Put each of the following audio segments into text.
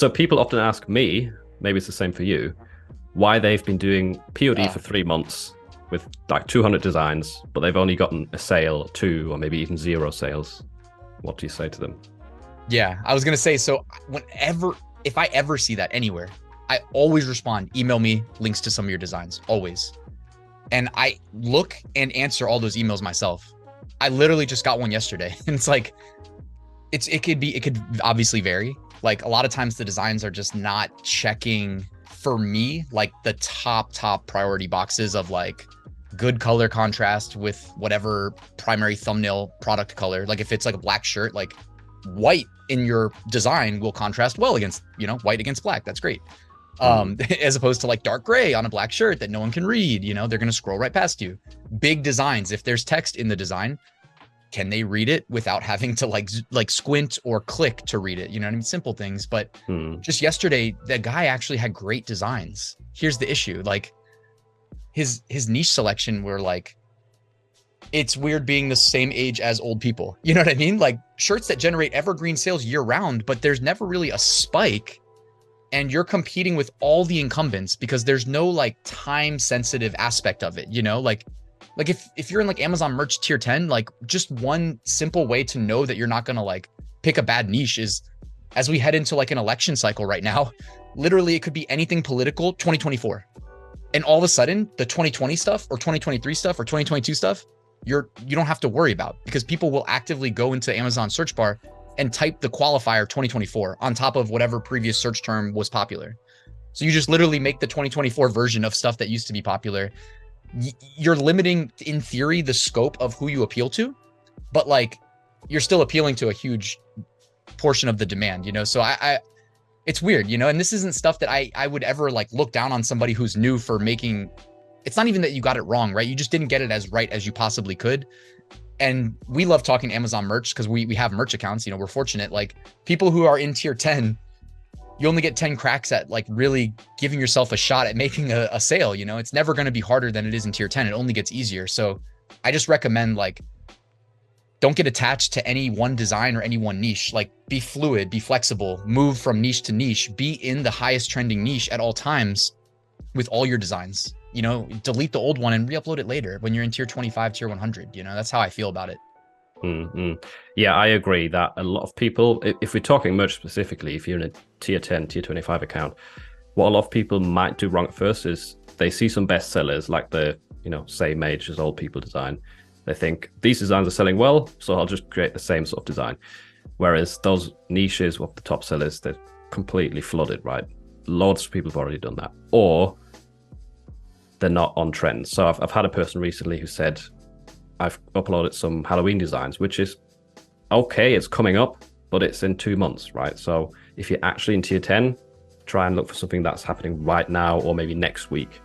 So people often ask me, maybe it's the same for you, why they've been doing POD for 3 months with like 200 designs, but they've only gotten a sale, 2, or maybe even 0 sales. What do you say to them? Yeah, I was going to say, so if I ever see that anywhere, I always respond, email me links to some of your designs, always. And I look and answer all those emails myself. I literally just got one yesterday. And it's like, it could obviously vary. Like a lot of times the designs are just not checking for me, like the top priority boxes of like good color contrast with whatever primary thumbnail product color. Like if it's like a black shirt, like white in your design will contrast well against, white against black. That's great. As opposed to like dark gray on a black shirt that no one can read, they're going to scroll right past you. Big designs. If there's text in the design, can they read it without having to like squint or click to read it? You know what I mean? Simple things. But just yesterday, the guy actually had great designs. Here's the issue. Like his niche selection were like, it's weird being the same age as old people. You know what I mean? Like shirts that generate evergreen sales year round, but there's never really a spike. And you're competing with all the incumbents because there's no like time sensitive aspect of it, like if you're in like Amazon merch tier 10, like just one simple way to know that you're not going to like pick a bad niche is as we head into like an election cycle right now, literally it could be anything political 2024. And all of a sudden the 2020 stuff or 2023 stuff or 2022 stuff, you don't have to worry about because people will actively go into Amazon search bar and type the qualifier 2024 on top of whatever previous search term was popular. So you just literally make the 2024 version of stuff that used to be popular. You're limiting, in theory, the scope of who you appeal to, but like you're still appealing to a huge portion of the demand, So I it's weird, and this isn't stuff that I would ever like look down on somebody who's new for making. It's not even that you got it wrong, right? You just didn't get it as right as you possibly could. And we love talking Amazon merch because we have merch accounts, we're fortunate. Like people who are in tier 10, you only get 10 cracks at like really giving yourself a shot at making a sale. It's never going to be harder than it is in tier 10. It only gets easier. So I just recommend like, don't get attached to any one design or any one niche. Like be fluid, be flexible, move from niche to niche, be in the highest trending niche at all times with all your designs. Delete the old one and re-upload it later when you're in tier 25, tier 100. That's how I feel about it. Yeah, I agree that a lot of people, if we're talking merch specifically, if you're in a tier 10, tier 25 account, what a lot of people might do wrong at first is they see some bestsellers like the, same age as old people design. They think these designs are selling well, so I'll just create the same sort of design. Whereas those niches of the top sellers, they're completely flooded, right? Loads of people have already done that. Or they're not on trend. So I've had a person recently who said, I've uploaded some Halloween designs, which is okay, it's coming up, but it's in 2 months, right? So if you're actually in tier 10, try and look for something that's happening right now or maybe next week.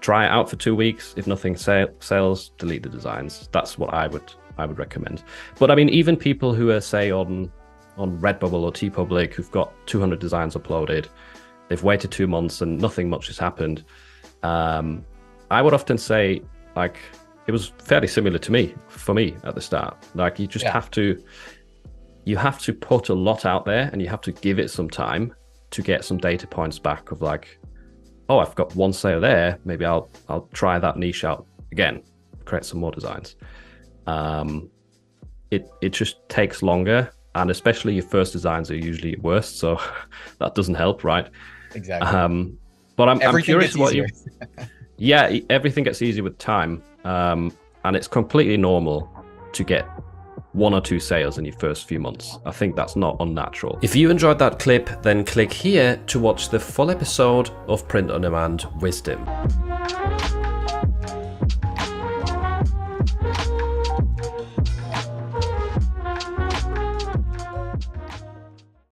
Try it out for 2 weeks. If nothing sells, delete the designs. That's what I would recommend. But I mean, even people who are, say, on Redbubble or TeePublic who've got 200 designs uploaded, they've waited 2 months and nothing much has happened. I would often say, like, it was fairly similar for me at the start. Like, you just have to put a lot out there and you have to give it some time to get some data points back of like, oh, I've got one sale there. Maybe I'll try that niche out again, create some more designs. It just takes longer, and especially your first designs are usually worst, so that doesn't help, right? Exactly. But I'm curious what you. Yeah, everything gets easier with time, and it's completely normal to get 1 or 2 sales in your first few months. I think that's not unnatural. If you enjoyed that clip, then click here to watch the full episode of Print on Demand Wisdom.